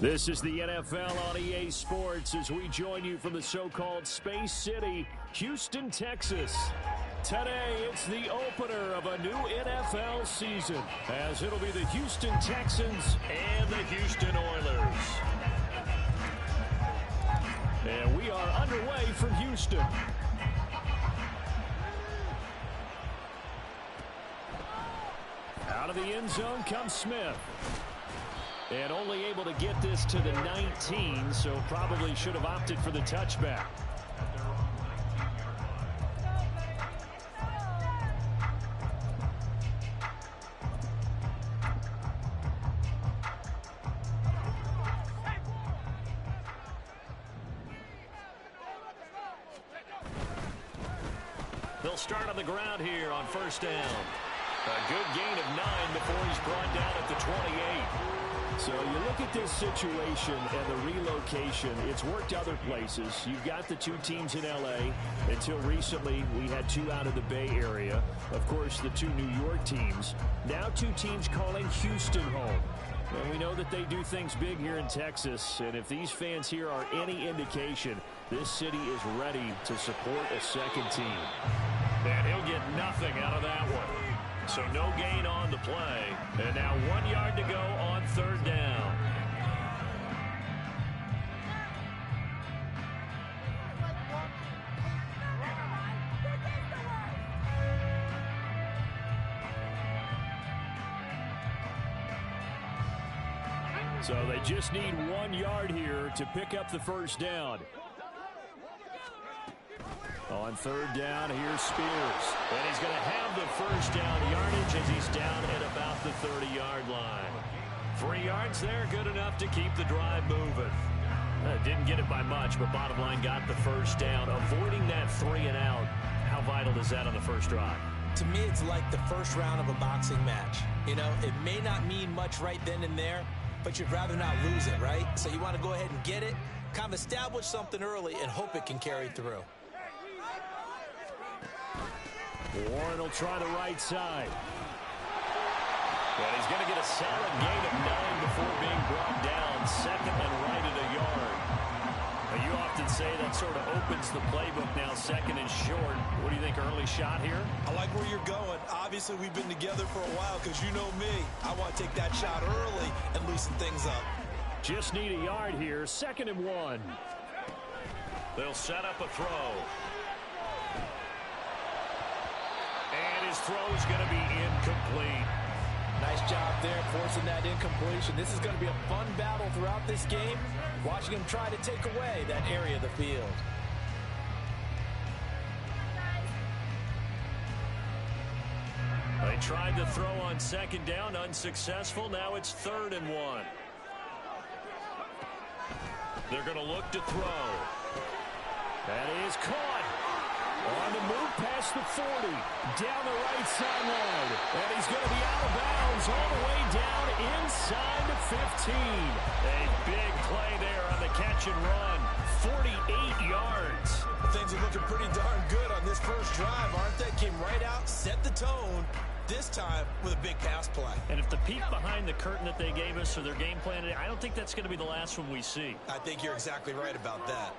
This is the NFL on EA Sports as we join you from the so-called Space City, Houston, Texas. Today, it's the opener of a new NFL season, as it'll be the Houston Texans and the Houston Oilers. And we are underway from Houston. Out of the end zone comes Smith. And only able to get this to the 19, so probably should have opted for the touchback. They'll start on the ground here on first down. A good gain of 9 before he's brought down at the 28. So you look at this situation and the relocation. It's worked other places. You've got the two teams in L.A. Until recently, we had two out of the Bay Area. Of course, the two New York teams. Now two teams calling Houston home. And we know that they do things big here in Texas. And if these fans here are any indication, this city is ready to support a second team. And he'll get nothing out of that one. So no gain on the play. And now 1 yard to go on third down. So they just need 1 yard here to pick up the first down. On third down, here's Spears. And he's going to have the first down yardage as he's down at about the 30-yard line. 3 yards there, good enough to keep the drive moving. Didn't get it by much, but bottom line got the first down. Avoiding that 3 and out. How vital is that on the first drive? To me, it's like the first round of a boxing match. You know, it may not mean much right then and there, but you'd rather not lose it, right? So you want to go ahead and get it, kind of establish something early, and hope it can carry through. Warren will try the right side. And he's going to get a solid gain of 9 before being brought down. Second and right at a yard. Now, you often say that sort of opens the playbook now, second and short. What do you think, early shot here? I like where you're going. Obviously, we've been together for a while because you know me. I want to take that shot early and loosen things up. Just need a yard here. Second and 1. They'll set up a throw. And his throw is going to be incomplete. Nice job there forcing that incompletion. This is going to be a fun battle throughout this game. Watching him try to take away that area of the field. They tried to throw on second down, unsuccessful. Now it's third and 1. They're going to look to throw. That is caught. On the move past the 40, down the right sideline. And he's going to be out of bounds all the way down inside the 15. A big play there on the catch and run. 48 yards. Things are looking pretty darn good on this first drive, aren't they? Came right out, set the tone, this time with a big pass play. And if the peek behind the curtain that they gave us or their game plan, I don't think that's going to be the last one we see. I think you're exactly right about that.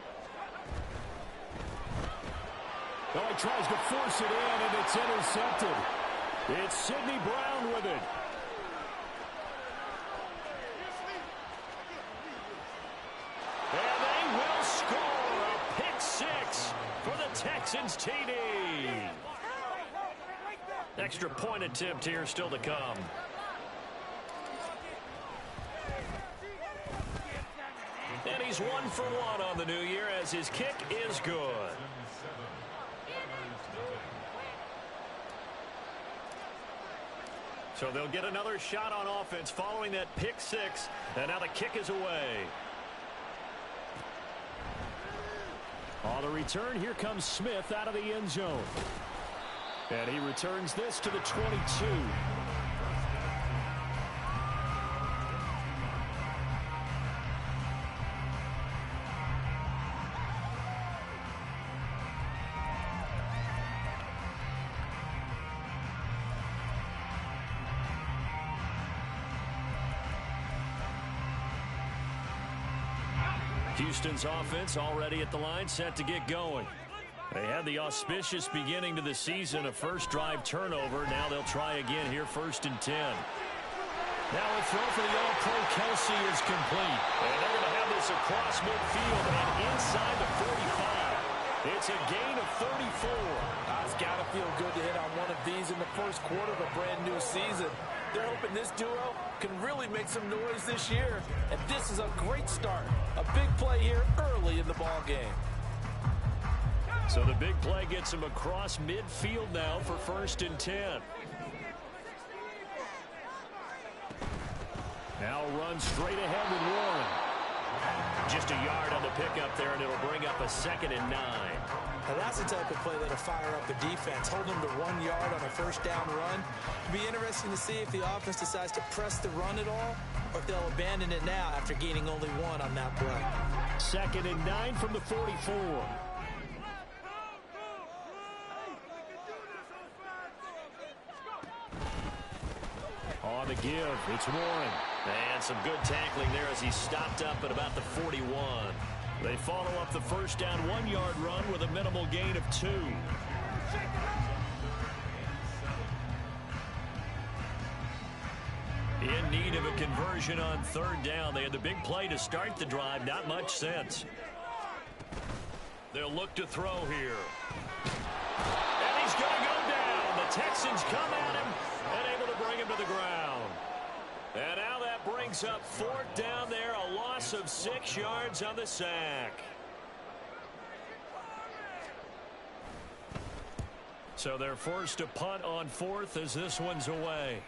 Well, he tries to force it in, and it's intercepted. It's Sidney Brown with it. And they will score a pick 6 for the Texans TD. Extra point attempt here still to come. And he's 1 for 1 on the new year as his kick is good. So they'll get another shot on offense following that pick 6. And now the kick is away. On the return, here comes Smith out of the end zone. And he returns this to the 22. Houston's offense already at the line, set to get going. They had the auspicious beginning to the season, a first drive turnover. Now they'll try again here, 1st and 10. Now a throw for the All-Pro Kelsey is complete. And they're going to have this across midfield and inside the 45. It's a gain of 34. It's got to feel good to hit on one of these in the first quarter of a brand new season. They're hoping this duo can really make some noise this year. And this is a great start. A big play here early in the ball game. So the big play gets him across midfield now for 1st and 10. Now run straight ahead with Warren. Just a yard on the pickup there, and it'll bring up a 2nd and 9. Now that's the type of play that'll fire up the defense. Hold them to 1 yard on a first down run. It'll be interesting to see if the offense decides to press the run at all, or if they'll abandon it now after gaining only 1 on that play. 2nd and 9 from the 44. On the give, it's Warren. And some good tackling there as he stopped up at about the 41. They follow up the first down 1-yard run with a minimal gain of 2. In need of a conversion on 3rd down. They had the big play to start the drive. Not much sense. They'll look to throw here. And he's going to go down. The Texans come at him and able to bring him to the ground. And now that brings up 4th down there. A loss of 6 yards on the sack. So they're forced to punt on 4th as this one's away.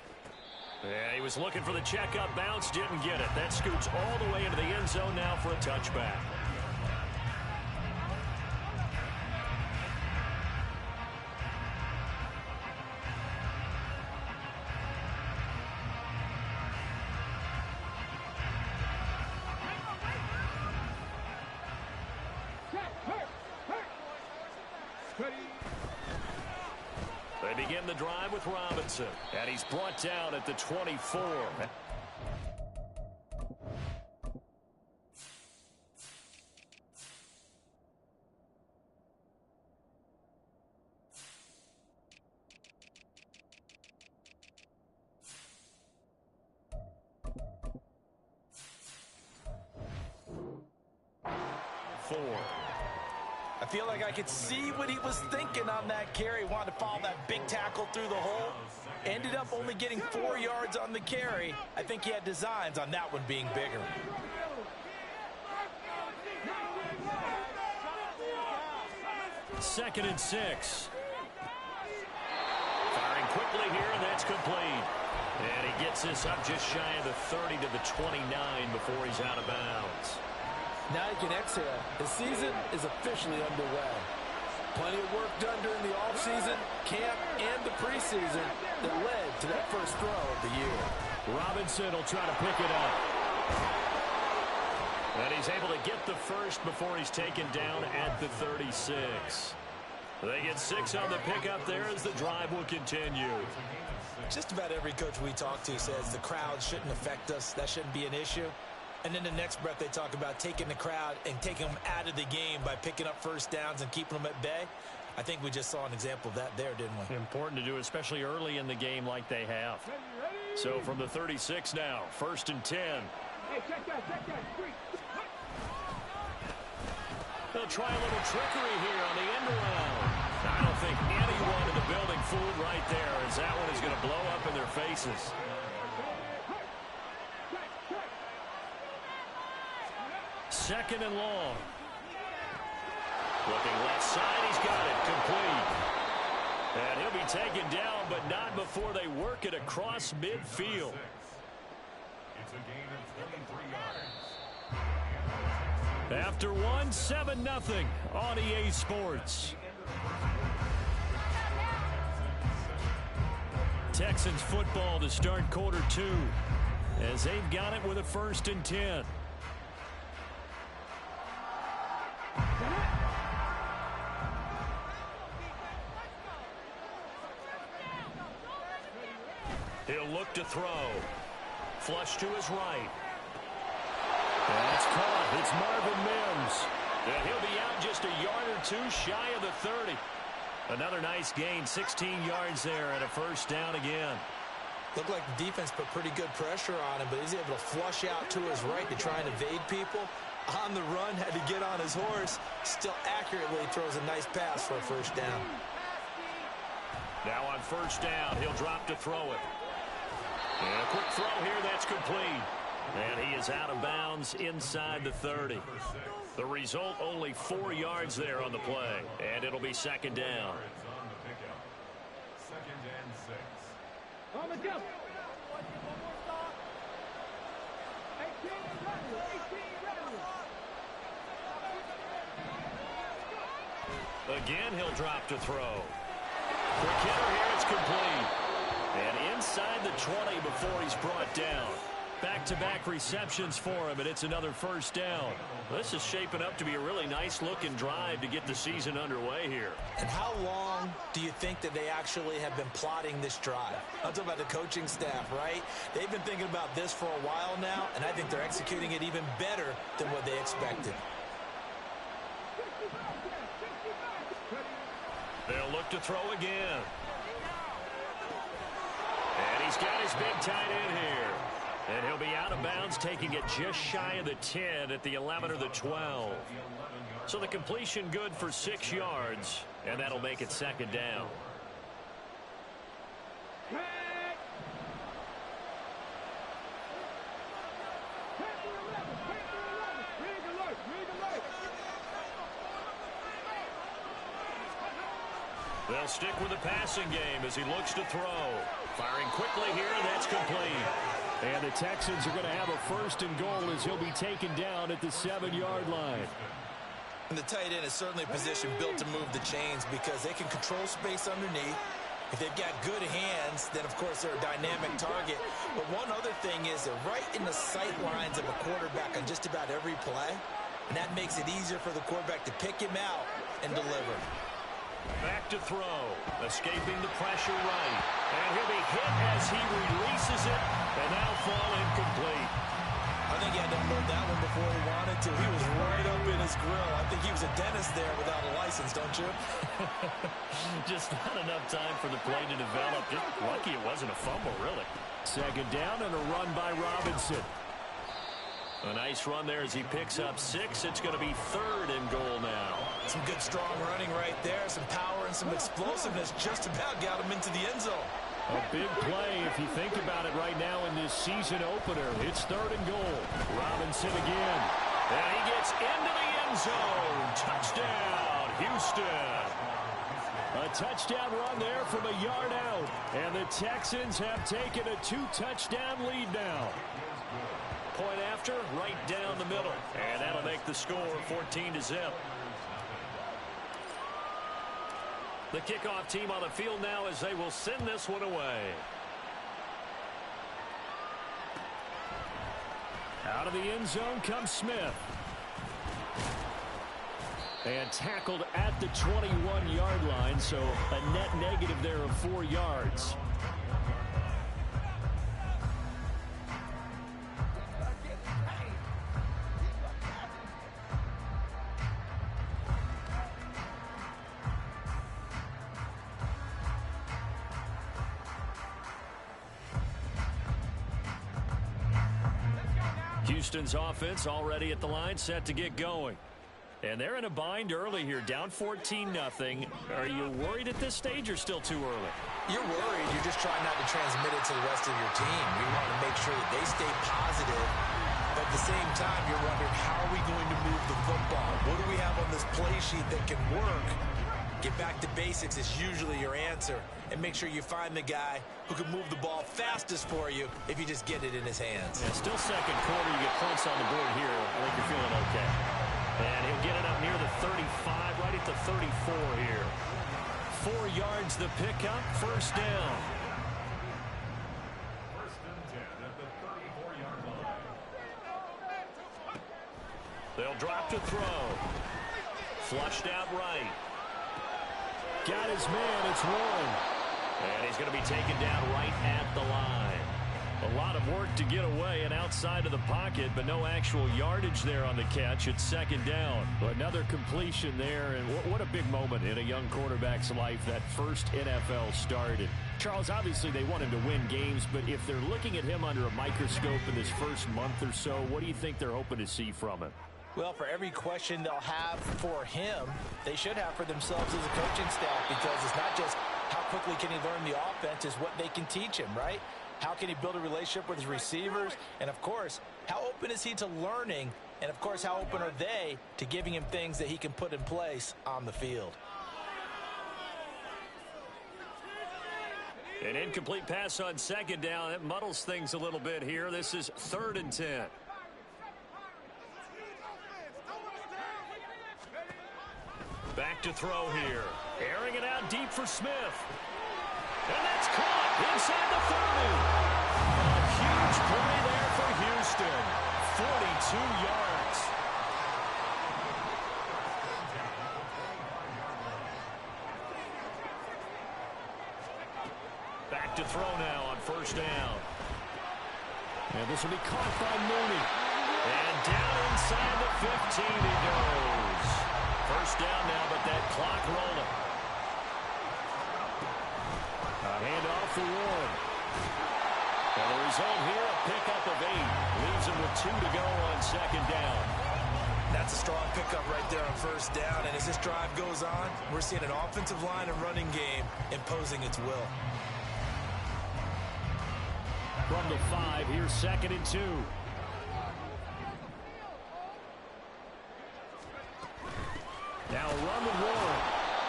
Yeah, he was looking for the checkup bounce, didn't get it. That scoots all the way into the end zone now for a touchback. They begin the drive with Robinson, and he's brought down at the 24. I feel like I could see what he was thinking on that carry. Wanted to follow that big tackle through the hole. Ended up only getting 4 yards on the carry. I think he had designs on that one being bigger. Second and 6. Firing quickly here, and that's complete. And he gets this up just shy of the 30 to the 29 before he's out of bounds. Now he can exhale. The season is officially underway. Plenty of work done during the offseason, camp, and the preseason that led to that first throw of the year. Robinson will try to pick it up. And he's able to get the first before he's taken down at the 36. They get 6 on the pickup there as the drive will continue. Just about every coach we talk to says the crowd shouldn't affect us. That shouldn't be an issue. And then the next breath they talk about taking the crowd and taking them out of the game by picking up first downs and keeping them at bay. I think we just saw an example of that there, didn't we? Important to do, especially early in the game like they have. So from the 36 now, 1st and 10. They'll try a little trickery here on the end around. I don't think anyone in the building fooled right there, as that one is going to blow up in their faces. Second and long. Looking left side, he's got it complete. And he'll be taken down, but not before they work it across midfield. It's a gain of 23 yards. After one, 7-0 on EA Sports. Texans football to start quarter 2 as they've got it with a 1st and 10. He'll look to throw. Flush to his right. That's caught. It's Marvin Mims. And he'll be out just a yard or two shy of the 30. Another nice gain, 16 yards there and a first down again. Looked like the defense put pretty good pressure on him, but he's able to flush out to his right to try and evade people. On the run, had to get on his horse. Still accurately throws a nice pass for a first down. Now on first down, he'll drop to throw it. And a quick throw here, that's complete. And he is out of bounds inside the 30. The result, only 4 yards there on the play. And it'll be second down. Again, he'll drop to throw. Quick hitter here, it's complete. And inside the 20 before he's brought down. Back-to-back receptions for him, and it's another first down. This is shaping up to be a really nice-looking drive to get the season underway here. And how long do you think that they actually have been plotting this drive? I'm talking about the coaching staff, right? They've been thinking about this for a while now, and I think they're executing it even better than what they expected. They'll look to throw again. And he's got his big tight end here. And he'll be out of bounds, taking it just shy of the 10 at the 11 or the 12. So the completion good for 6 yards, and that'll make it second down. They'll stick with the passing game as he looks to throw. Firing quickly here, and that's complete. And the Texans are going to have a first and goal as he'll be taken down at the 7-yard line. And the tight end is certainly a position built to move the chains because they can control space underneath. If they've got good hands, then, of course, they're a dynamic target. But one other thing is they're right in the sight lines of a quarterback on just about every play. And that makes it easier for the quarterback to pick him out and deliver. Back to throw, escaping the pressure right. And he'll be hit as he releases it, and now fall incomplete. I think he had to unload that one before he wanted to. He was right up in his grill. I think he was a dentist there without a license, don't you? Just not enough time for the play to develop. Just lucky it wasn't a fumble, really. Second down and a run by Robinson. A nice run there as he picks up 6. It's going to be third and goal now. Some good strong running right there. Some power and some explosiveness just about got him into the end zone. A big play if you think about it right now in this season opener. It's third and goal. Robinson again. And he gets into the end zone. Touchdown, Houston. A touchdown run there from a yard out. And the Texans have taken a 2-touchdown lead now. Point after, right down the middle. And that'll make the score 14-0. The kickoff team on the field now as they will send this one away. Out of the end zone comes Smith. And tackled at the 21-yard line, so a net negative there of 4 yards. Houston's offense already at the line, set to get going. And they're in a bind early here, down 14-0. Are you worried at this stage or still too early? You're worried. You're just trying not to transmit it to the rest of your team. You want to make sure that they stay positive. But at the same time, you're wondering, how are we going to move the football? What do we have on this play sheet that can work? Get back to basics is usually your answer. And make sure you find the guy who can move the ball fastest for you if you just get it in his hands. Yeah, still second quarter. You get points on the board here. I think you're feeling okay. And he'll get it up near the 35, right at the 34 here. 4 yards the pickup, first down. They'll drop to throw. Flushed out right. Got his man, it's Warren. And he's going to be taken down right at the line. A lot of work to get away and outside of the pocket, but no actual yardage there on the catch. It's second down. Another completion there, and what a big moment in a young quarterback's life, that first NFL start. And Charles, obviously they want him to win games, but if they're looking at him under a microscope in this first month or so, what do you think they're hoping to see from him? Well, for every question they'll have for him, they should have for themselves as a coaching staff, because it's not just how quickly can he learn the offense, it's what they can teach him, right? How can he build a relationship with his receivers? And, of course, how open is he to learning? And, of course, how open are they to giving him things that he can put in place on the field? An incomplete pass on second down. It muddles things a little bit here. This is 3rd and 10. Back to throw here. Airing it out deep for Smith. And that's caught inside the 30. A huge play there for Houston. 42 yards. Back to throw now on first down. And this will be caught by Mooney. And down inside the 15 he goes. First down now, but that clock rolling. Hand off for Warren. And the result here, a pickup of 8. Leaves him with 2 to go on second down. That's a strong pickup right there on first down. And as this drive goes on, we're seeing an offensive line and running game imposing its will. From the 5, here's 2nd and 2. Now a run with Warren.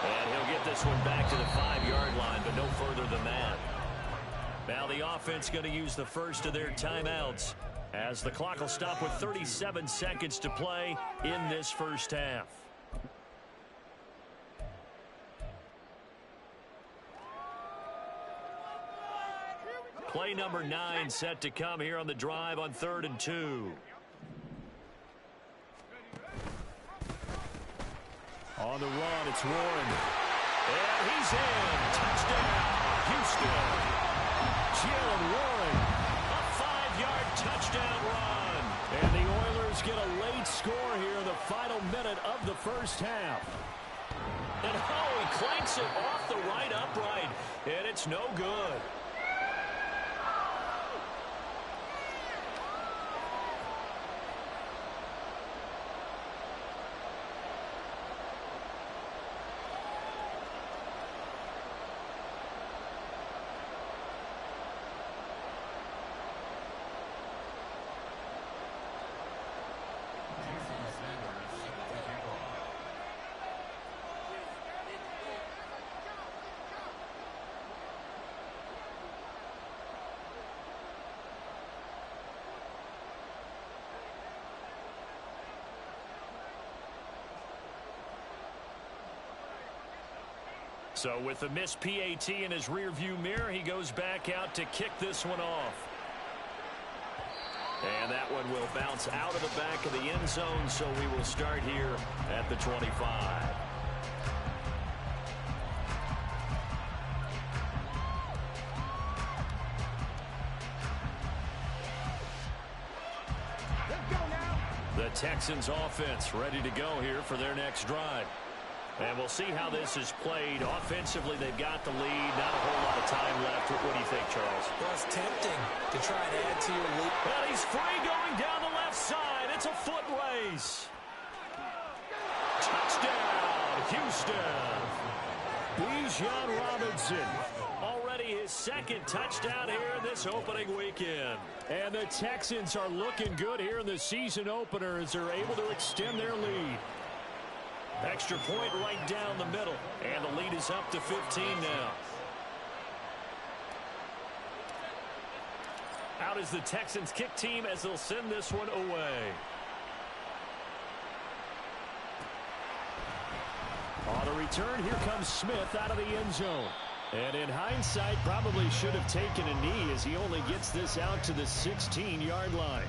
And he'll get this one back to the 5-yard line, but no further than that. Now the offense going to use the first of their timeouts, as the clock will stop with 37 seconds to play in this first half. Play number 9 set to come here on the drive on 3rd and 2. On the run, it's Warren. And he's in. Touchdown, Houston. Jaylen Warren, a 5-yard touchdown run. And the Oilers get a late score here in the final minute of the first half. And he clanks it off the right upright. And it's no good. So with the missed PAT in his rearview mirror, he goes back out to kick this one off. And that one will bounce out of the back of the end zone, so we will start here at the 25. The Texans offense ready to go here for their next drive. And we'll see how this is played. Offensively, they've got the lead. Not a whole lot of time left. What do you think, Charles? Well, it's tempting to try and add to your lead. And he's free going down the left side. It's a foot race. Touchdown, Houston. Bijan Robinson. Already his 2nd touchdown here in this opening weekend. And the Texans are looking good here in the season opener as they're able to extend their lead. Extra point right down the middle. And the lead is up to 15 now. Out is the Texans kick team as they'll send this one away. On a return, here comes Smith out of the end zone. And in hindsight, probably should have taken a knee as he only gets this out to the 16-yard line.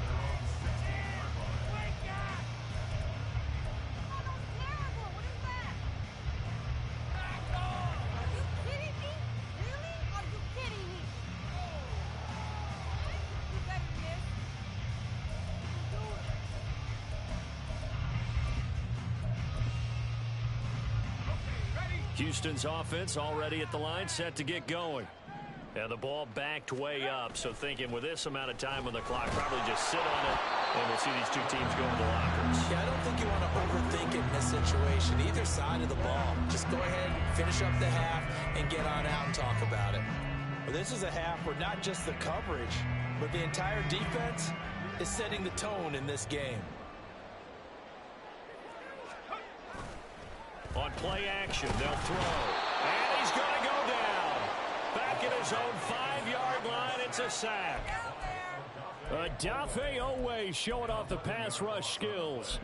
Houston's offense already at the line, set to get going. And the ball backed way up, so thinking with this amount of time on the clock, probably just sit on it, and we'll see these two teams go to the lockers. Yeah, I don't think you want to overthink it in this situation, either side of the ball. Just go ahead, finish up the half, and get on out and talk about it. Well, this is a half where not just the coverage, but the entire defense is setting the tone in this game. On play action, they'll throw. And he's going to go down. Back at his own 5-yard line, it's a sack. Odafe Oweh showing off the pass rush skills.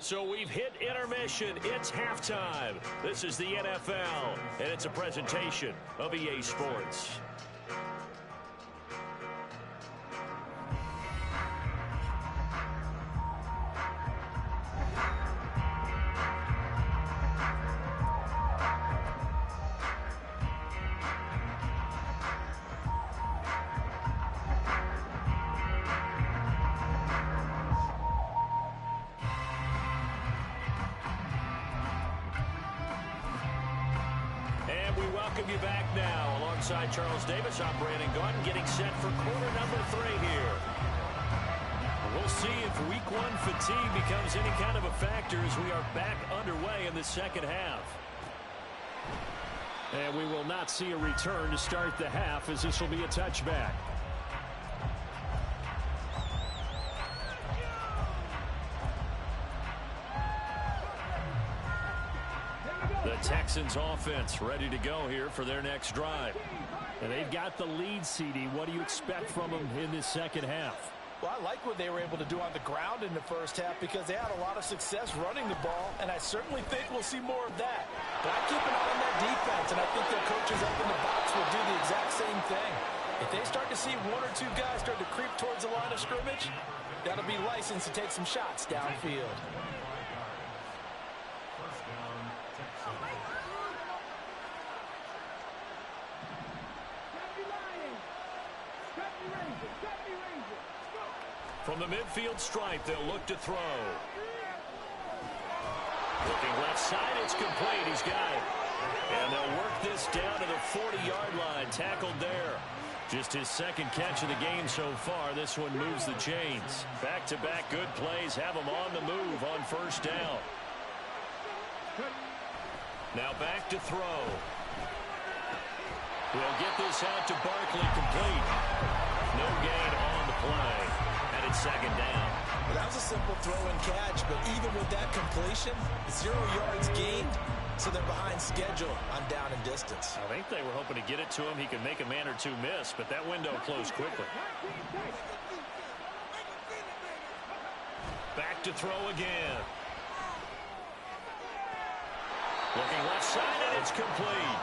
So we've hit intermission. It's halftime. This is the NFL, and it's a presentation of EA Sports. Welcome you back now. Alongside Charles Davis, I'm Brandon Gaudin, getting set for quarter number 3 here. We'll see if week 1 fatigue becomes any kind of a factor as we are back underway in the second half. And we will not see a return to start the half, as this will be a touchback. The Texans offense ready to go here for their next drive. And they've got the lead, CD. What do you expect from them in this second half? Well, I like what they were able to do on the ground in the first half because they had a lot of success running the ball, and I certainly think we'll see more of that. But I keep an eye on that defense, and I think their coaches up in the box will do the exact same thing. If they start to see 1 or 2 guys start to creep towards the line of scrimmage, that'll be licensed to take some shots downfield. From the midfield stripe, they'll look to throw. Looking left side, it's complete. He's got it. And they'll work this down to the 40-yard line. Tackled there. Just his second catch of the game so far. This one moves the chains. Back-to-back good plays have him on the move on first down. Now back to throw. We'll get this out to Barkley, complete. No gain on the play. And it's second down. Well, that was a simple throw and catch, but even with that completion, 0 yards gained, so they're behind schedule on down and distance. I think they were hoping to get it to him. He could make a man or two miss, but that window closed quickly. Back to throw again. Looking left side, and it's complete.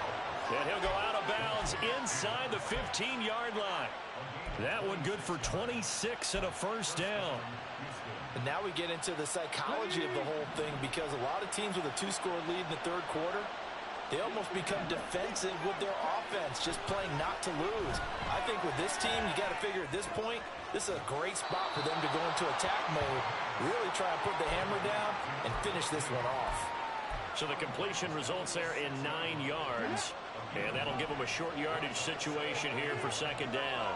And he'll go out of bounds inside the 15-yard line. That one good for 26 and a first down. And now we get into the psychology of the whole thing, because a lot of teams with a 2-score lead in the third quarter, they almost become defensive with their offense, just playing not to lose. I think with this team, you got to figure at this point, this is a great spot for them to go into attack mode, really try and put the hammer down and finish this one off. So the completion results there in 9 yards, and that'll give them a short yardage situation here for second down.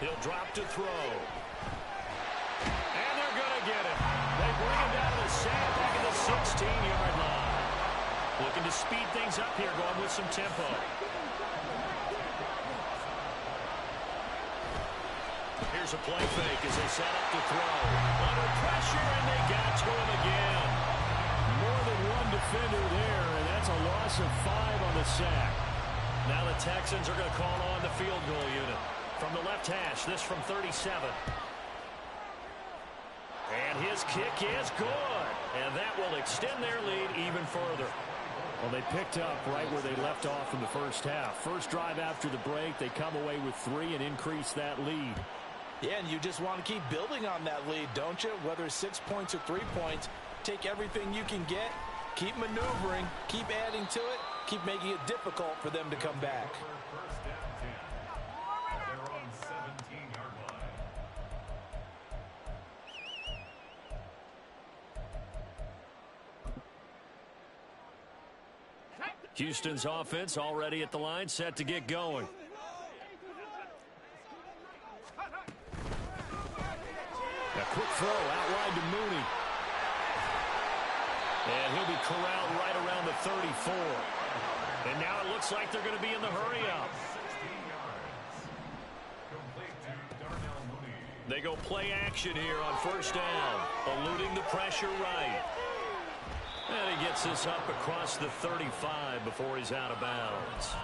He'll drop to throw. And they're going to get it. They bring him down to the sack back at the 16-yard line. Looking to speed things up here, going with some tempo. Here's a play fake as they set up to throw. Under pressure, and they got to him again. More than one defender there, and that's a loss of 5 on the sack. Now the Texans are going to call on the field goal unit. From the left hash, this from 37. And his kick is good. And that will extend their lead even further. Well, they picked up right where they left off in the first half. First drive after the break, they come away with 3 and increase that lead. Yeah, and you just want to keep building on that lead, don't you? Whether it's 6 points or 3 points, take everything you can get Keep maneuvering, keep adding to it, keep making it difficult for them to come back. Houston's offense already at the line, set to get going. A quick throw out wide to Mooney. And he'll be corralled right around the 34. And now it looks like they're going to be in the hurry-up. They go play action here on first down, eluding the pressure right. And he gets this up across the 35 before he's out of bounds.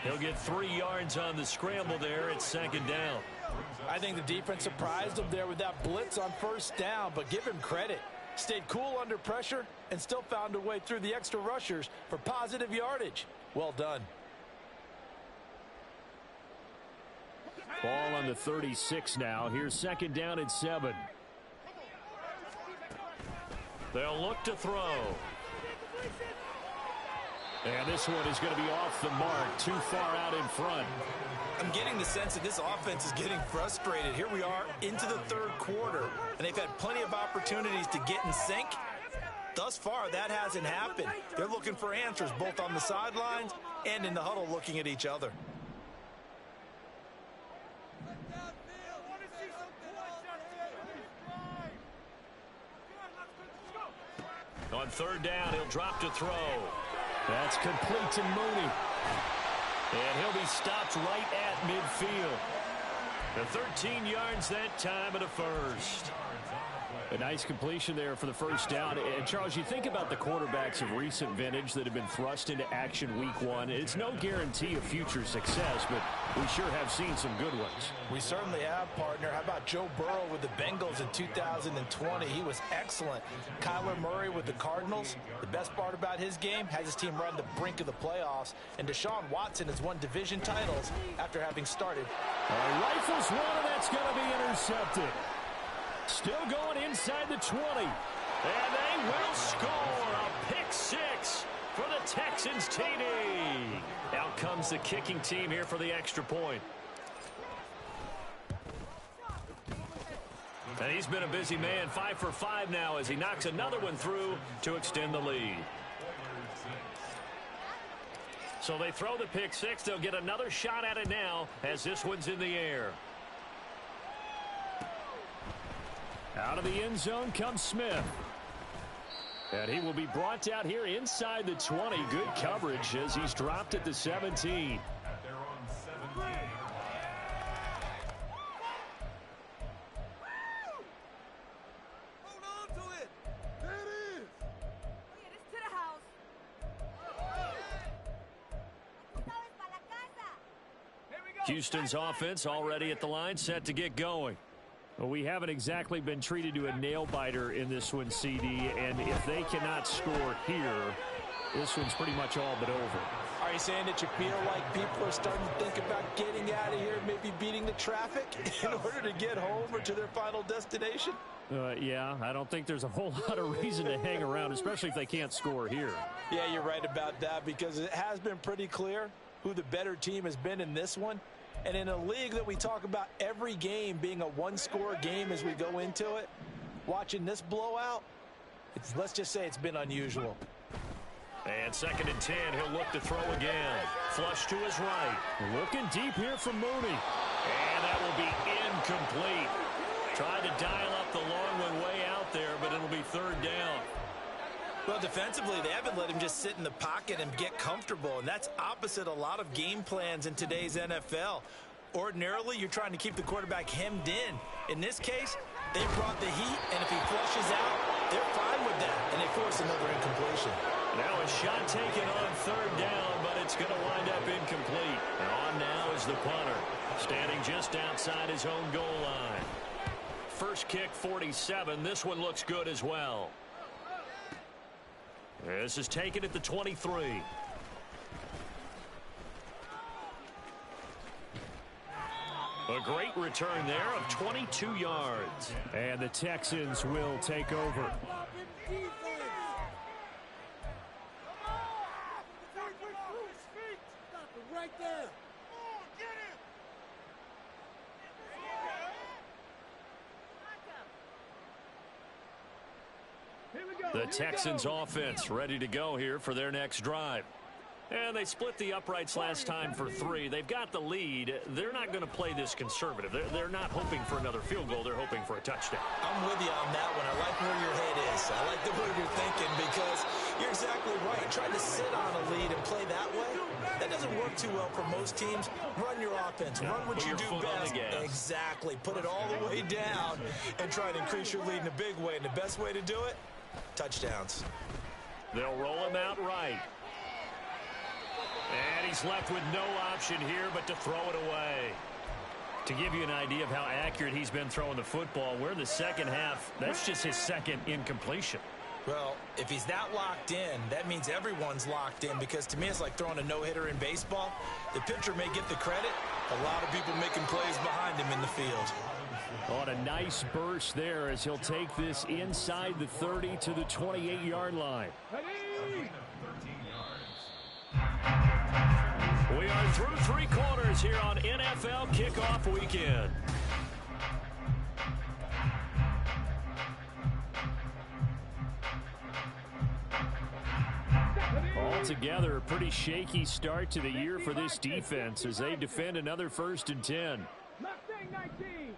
He'll get 3 yards on the scramble there. It's second down. I think the defense surprised him there with that blitz on first down, but give him credit. Stayed cool under pressure and still found a way through the extra rushers for positive yardage. Well done. Ball on the 36 now. Here's second down and 7. They'll look to throw. And this one is going to be off the mark, too far out in front. I'm getting the sense that this offense is getting frustrated. Here we are into the third quarter, and they've had plenty of opportunities to get in sync. Thus far, that hasn't happened. They're looking for answers both on the sidelines and in the huddle looking at each other. On third down, he'll drop to throw. That's complete to Mooney. And he'll be stopped right at midfield. The 13 yards that time and a first. A nice completion there for the first down. And Charles, you think about the quarterbacks of recent vintage that have been thrust into action week 1. It's no guarantee of future success, but we sure have seen some good ones. We certainly have, partner. How about Joe Burrow with the Bengals in 2020? He was excellent. Kyler Murray with the Cardinals. The best part about his game, has his team right on the brink of the playoffs. And Deshaun Watson has won division titles after having started. Rifles one, and that's going to be intercepted. Still going inside the 20. And they will score a pick 6 for the Texans TD. Out comes the kicking team here for the extra point. And he's been a busy man, 5 for 5 now as he knocks another one through to extend the lead. So they throw the pick 6. They'll get another shot at it now as this one's in the air. Out of the end zone comes Smith. And he will be brought out here inside the 20. Good coverage as he's dropped at the 17. Houston's offense already at the line, set to get going. Well, we haven't exactly been treated to a nail-biter in this one, CD, and if they cannot score here, this one's pretty much all but over. Are you saying that you feel like people are starting to think about getting out of here, maybe beating the traffic in order to get home or to their final destination? Yeah, I don't think there's a whole lot of reason to hang around, especially if they can't score here. Yeah, you're right about that because it has been pretty clear who the better team has been in this one. And in a league that we talk about every game being a one-score game as we go into it, watching this blowout, let's just say it's been unusual. And second and 10, he'll look to throw again. Flush to his right. Looking deep here from Mooney. And that will be incomplete. Tried to dial up the long one way out there, but it'll be third down. Well, defensively, they haven't let him just sit in the pocket and get comfortable, and that's opposite a lot of game plans in today's NFL. Ordinarily, you're trying to keep the quarterback hemmed in. In this case, they brought the heat, and if he flushes out, they're fine with that, and they force another incompletion. Now a shot taken on third down, but it's going to wind up incomplete. And on now is the punter, standing just outside his own goal line. First kick, 47. This one looks good as well. This is taken at the 23. A great return there of 22 yards. And the Texans will take over. The Texans offense ready to go here for their next drive. And they split the uprights last time for 3. They've got the lead. They're not going to play this conservative. They're not hoping for another field goal. They're hoping for a touchdown. I'm with you on that one. I like where your head is. I like the way you're thinking because you're exactly right. Trying to sit on a lead and play that way, that doesn't work too well for most teams. Run your offense. Run what you do best. Exactly. Put it all the way down and try to increase your lead in a big way. And the best way to do it, touchdowns. They'll roll him out right. And he's left with no option here but to throw it away. To give you an idea of how accurate he's been throwing the football, we're in the second half. That's just his second incompletion. Well, if he's that locked in, that means everyone's locked in because to me it's like throwing a no-hitter in baseball. The pitcher may get the credit. A lot of people making plays behind him in the field. On a nice burst there as he'll take this inside the 30 to the 28-yard line. We are through 3 quarters here on NFL Kickoff Weekend. Altogether, a pretty shaky start to the year for this defense as they defend another 1st and 10. Mustang 19.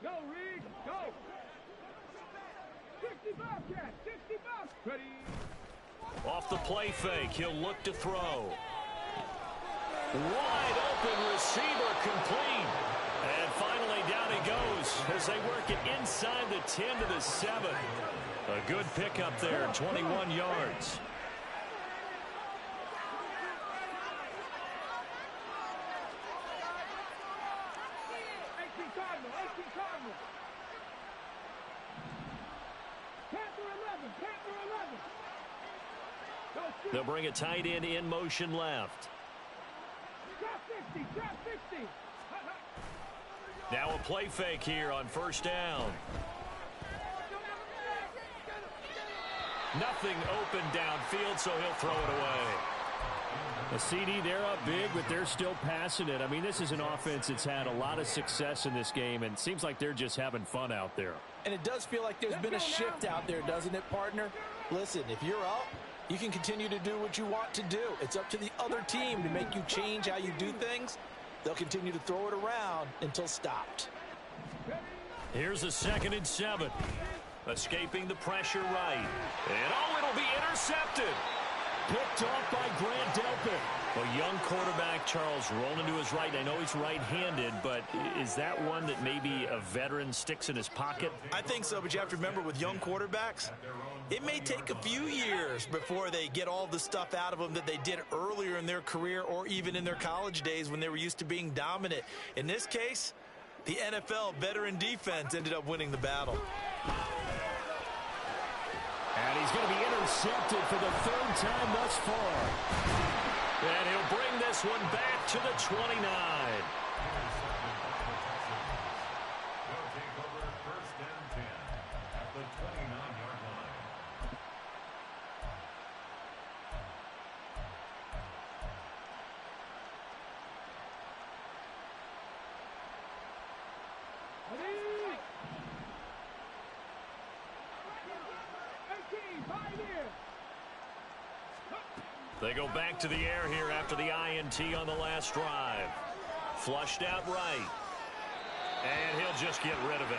Go, Reed. Go. 60 Bobcat. 60 Bobcat. Ready. Off the play fake, he'll look to throw. Wide open receiver complete. And finally down he goes as they work it inside the 10 to the 7. A good pickup there, 21 yards. They'll bring a tight end in motion left. Now a play fake here on 1st down. Nothing open downfield, so he'll throw it away. A CD, they're up big, but they're still passing it. I mean, this is an offense that's had a lot of success in this game, and it seems like they're just having fun out there. And it does feel like there's been a shift out there, doesn't it, partner? Listen, if you're up, you can continue to do what you want to do. It's up to the other team to make you change how you do things. They'll continue to throw it around until stopped. Here's a 2nd and 7. Escaping the pressure right. And it'll be intercepted. Picked off by Grant Delpit. A young quarterback, Charles, rolling to his right. I know he's right-handed, but is that one that maybe a veteran sticks in his pocket? I think so, but you have to remember with young quarterbacks, it may take a few years before they get all the stuff out of them that they did earlier in their career or even in their college days when they were used to being dominant. In this case, the NFL veteran defense ended up winning the battle. And he's going to be intercepted for the 3rd time thus far. And he'll bring this one back to the 29. They go back to the air here after the INT on the last drive. Flushed out right. And he'll just get rid of it.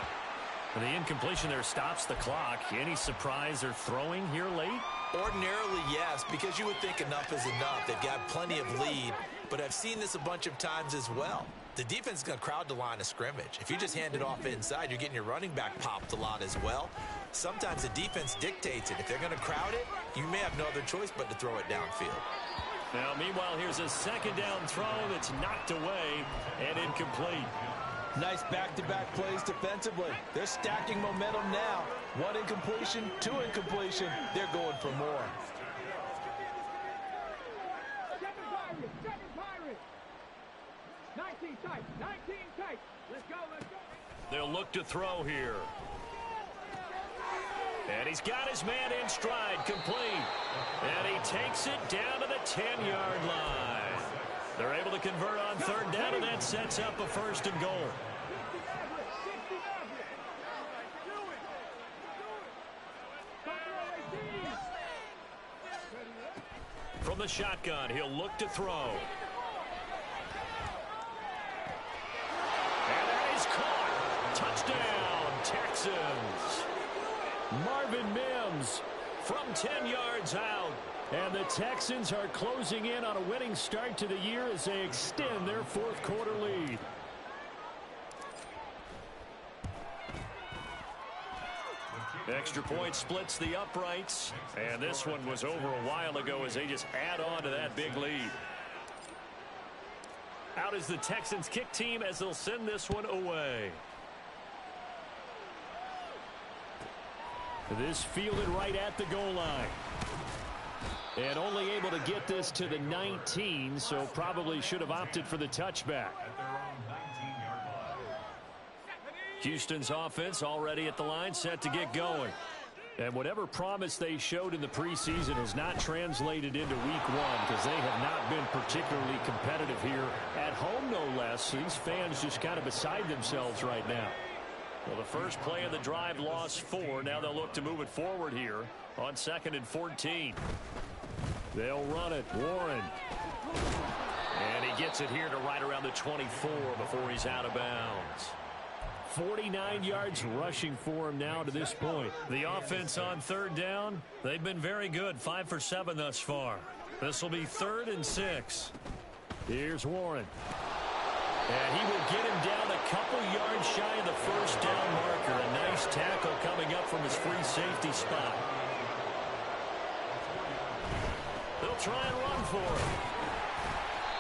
The incompletion there stops the clock. Any surprise they're throwing here late? Ordinarily, yes, because you would think enough is enough. They've got plenty of lead, but I've seen this a bunch of times as well. The defense is going to crowd the line of scrimmage. If you just hand it off inside, you're getting your running back popped a lot as well. Sometimes the defense dictates it. If they're going to crowd it, you may have no other choice but to throw it downfield. Now, meanwhile, here's a 2nd down throw that's knocked away and incomplete. Nice back-to-back plays defensively. They're stacking momentum now. 1 incompletion, 2 incompletion. They're going for more. Seven Pirates. 19 tight. 19 tight. Let's go, let's go. They'll look to throw here. And he's got his man in stride, complete. And he takes it down to the 10-yard line. They're able to convert on 3rd down, and that sets up a 1st and goal. From the shotgun, he'll look to throw. And that is caught. Touchdown, Texans. Marvin Mims from 10 yards out. And the Texans are closing in on a winning start to the year as they extend their fourth quarter lead. Extra point splits the uprights. And this one was over a while ago as they just add on to that big lead. Out is the Texans kick team as they'll send this one away. This fielded right at the goal line. And only able to get this to the 19, so probably should have opted for the touchback. Houston's offense already at the line, set to get going. And whatever promise they showed in the preseason has not translated into week one because they have not been particularly competitive here at home, no less. These fans just kind of beside themselves right now. Well, the first play of the drive lost 4. Now they'll look to move it forward here on 2nd and 14. They'll run it. Warren. And he gets it here to right around the 24 before he's out of bounds. 49 yards rushing for him now to this point. The offense on 3rd down, they've been very good. 5 for 7 thus far. This will be 3rd and 6. Here's Warren. And he will get him down a couple yards shy of the first down marker. A nice tackle coming up from his free safety spot. They'll try and run for him.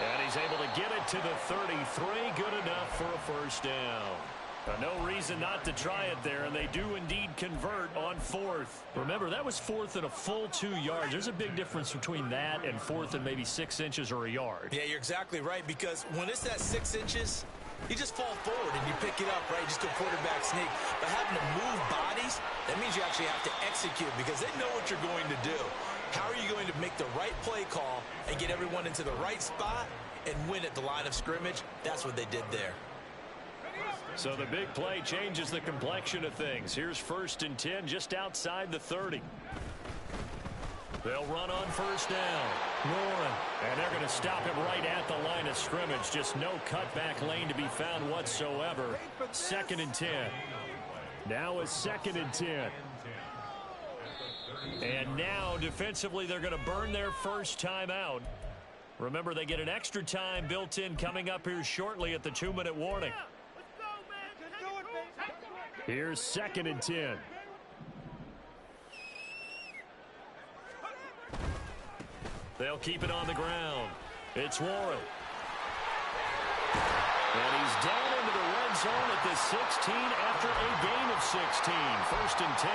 And he's able to get it to the 33. Good enough for a first down. No reason not to try it there, and they do indeed convert on 4th. Remember, that was 4th and a full 2 yards. There's a big difference between that and 4th and maybe 6 inches or a yard. Yeah, you're exactly right, because when it's that 6 inches, you just fall forward and you pick it up, right? Just a quarterback sneak. But having to move bodies, that means you actually have to execute because they know what you're going to do. How are you going to make the right play call and get everyone into the right spot and win at the line of scrimmage? That's what they did there. So the big play changes the complexion of things. Here's 1st and 10 just outside the 30. They'll run on 1st down. Warren. And they're going to stop him right at the line of scrimmage. Just no cutback lane to be found whatsoever. 2nd and 10. Now a 2nd and 10. And now defensively they're going to burn their first time out. Remember, they get an extra time built in coming up here shortly at the 2-minute warning. Here's 2nd and 10. They'll keep it on the ground. It's Warren. And he's down into the red zone at the 16 after a gain of 16. 1st and 10.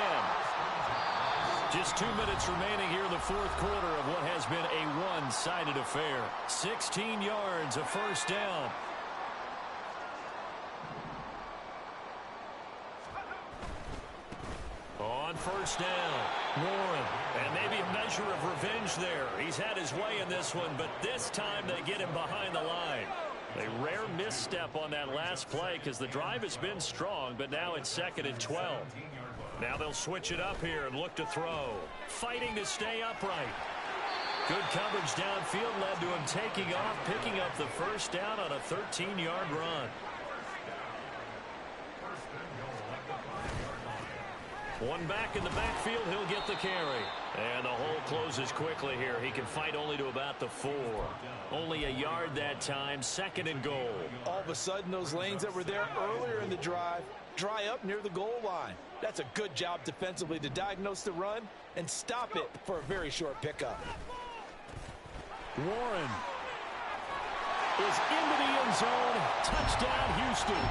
Just 2 minutes remaining here in the fourth quarter of what has been a one-sided affair. 16 yards, a first down. On 1st down, Warren. And maybe a measure of revenge there. He's had his way in this one, but this time they get him behind the line. A rare misstep on that last play because the drive has been strong, but now it's 2nd and 12. Now they'll switch it up here and look to throw. Fighting to stay upright. Good coverage downfield led to him taking off, picking up the first down on a 13-yard run. One back in the backfield, he'll get the carry. And the hole closes quickly here. He can fight only to about the 4. Only a yard that time, 2nd and goal. All of a sudden, those lanes that were there earlier in the drive dry up near the goal line. That's a good job defensively to diagnose the run and stop it for a very short pickup. Warren is into the end zone. Touchdown, Houston.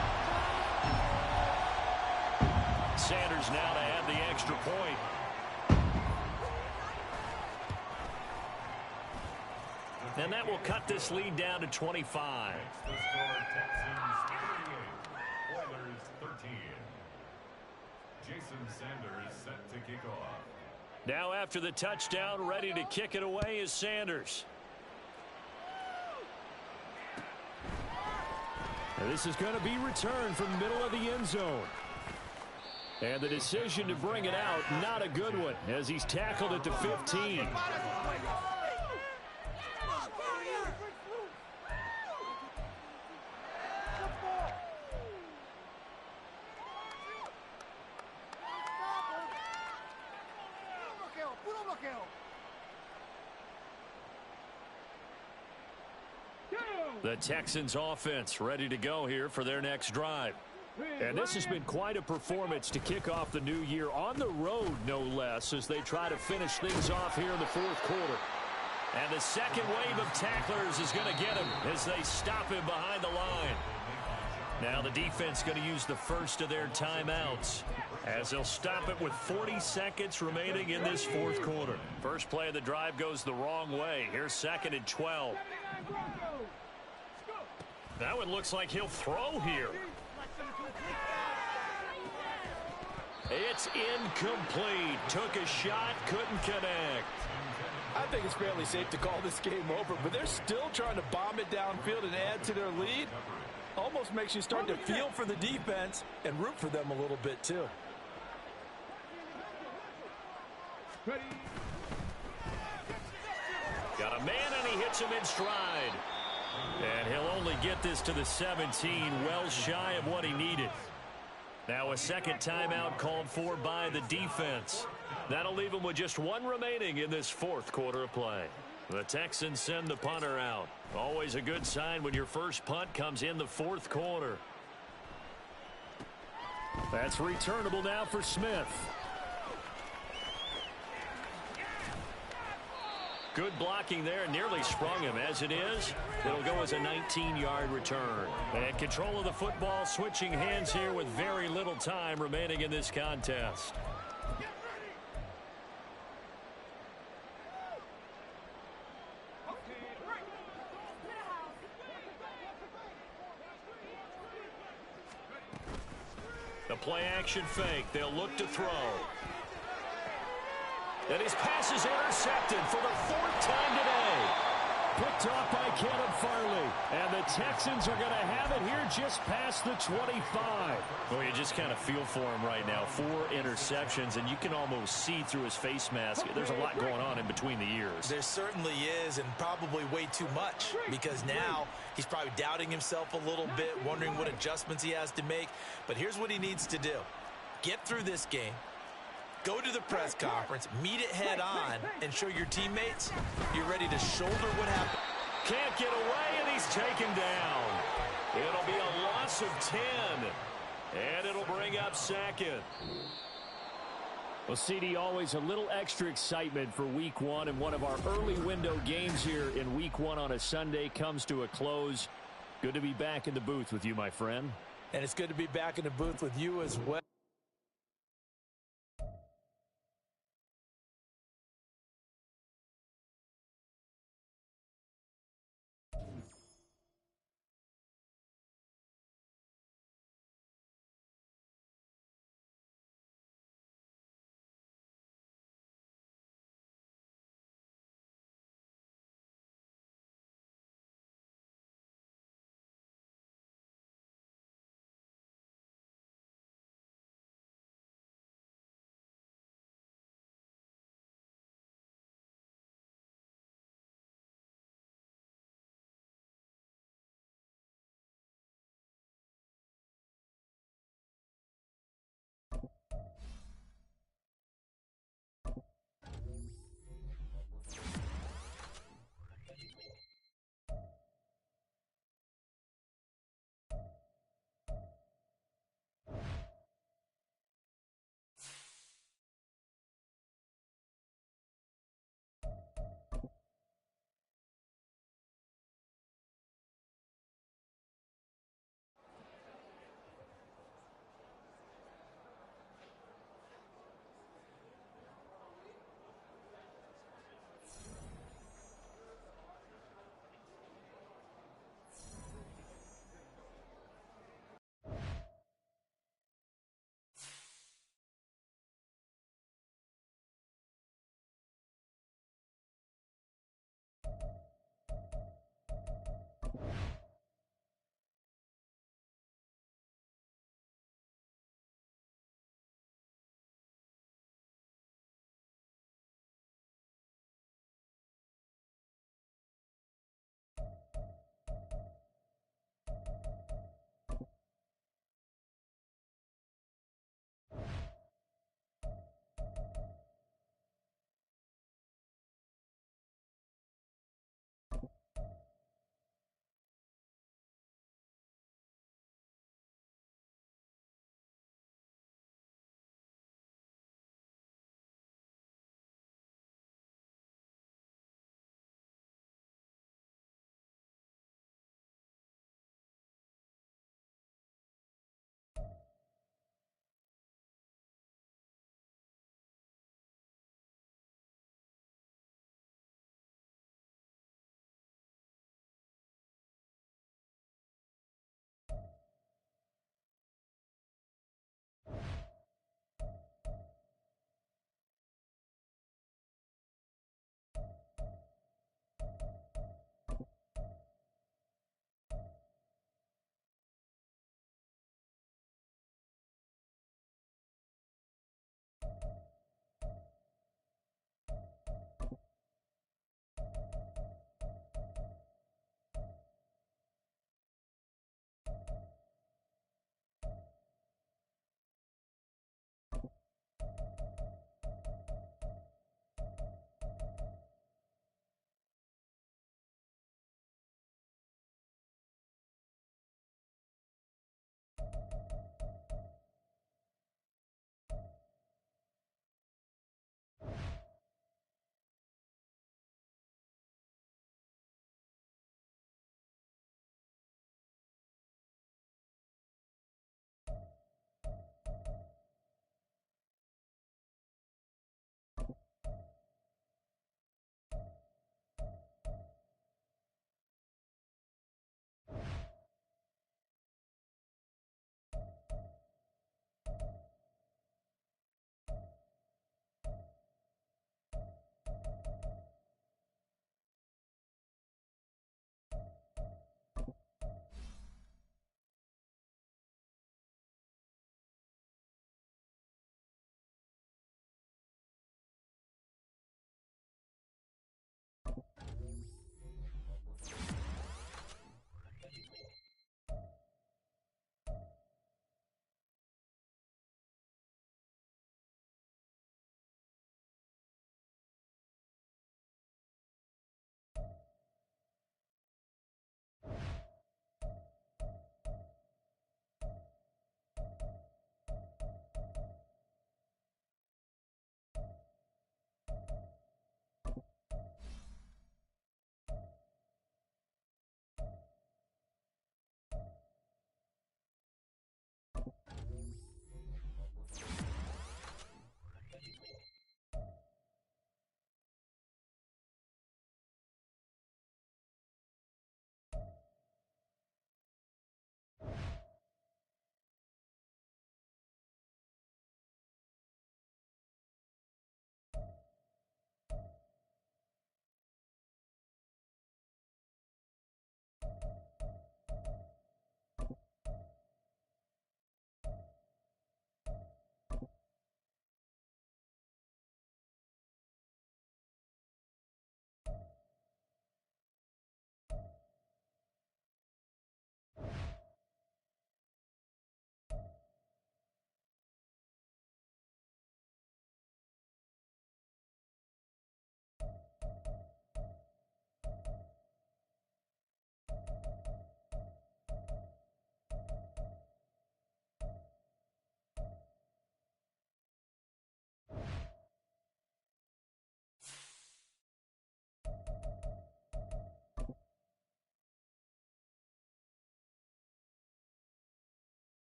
Sanders now to add the extra point. And that will cut this lead down to 25. Oilers 13. Jason Sanders set to kick off. Now after the touchdown, ready to kick it away is Sanders. And this is going to be returned from the middle of the end zone. And the decision to bring it out, not a good one, as he's tackled at the 15. The Texans offense ready to go here for their next drive. And this has been quite a performance to kick off the new year on the road, no less, as they try to finish things off here in the fourth quarter. And the second wave of tacklers is going to get him as they stop him behind the line. Now the defense going to use the first of their timeouts as they'll stop it with 40 seconds remaining in this fourth quarter. First play of the drive goes the wrong way. Here's 2nd and 12. That one looks like he'll throw here. It's incomplete. Took a shot, couldn't connect. I think it's fairly safe to call this game over, but they're still trying to bomb it downfield and add to their lead. Almost makes you start to feel for the defense and root for them a little bit too. Got a man and he hits him in stride. And he'll only get this to the 17, well shy of what he needed. Now a second timeout called for by the defense. That'll leave him with just one remaining in this fourth quarter of play. The Texans send the punter out. Always a good sign when your first punt comes in the fourth quarter. That's returnable now for Smith. Good blocking there, nearly sprung him. As it is, it'll go as a 19-yard return. And control of the football switching hands here with very little time remaining in this contest. The play-action fake. They'll look to throw. And his pass is intercepted for the 4th time today. Picked off by Caleb Farley. And the Texans are going to have it here just past the 25. Well, you just kind of feel for him right now. 4 interceptions, and you can almost see through his face mask. There's a lot going on in between the ears. There certainly is, and probably way too much, because now he's probably doubting himself a little bit, wondering what adjustments he has to make. But here's what he needs to do. Get through this game. Go to the press conference, meet it head on, and show your teammates you're ready to shoulder what happened. Can't get away, and he's taken down. It'll be a loss of 10, and it'll bring up 2nd. Well, CD, always a little extra excitement for Week 1, and one of our early window games here in Week 1 on a Sunday comes to a close. Good to be back in the booth with you, my friend. And it's good to be back in the booth with you as well.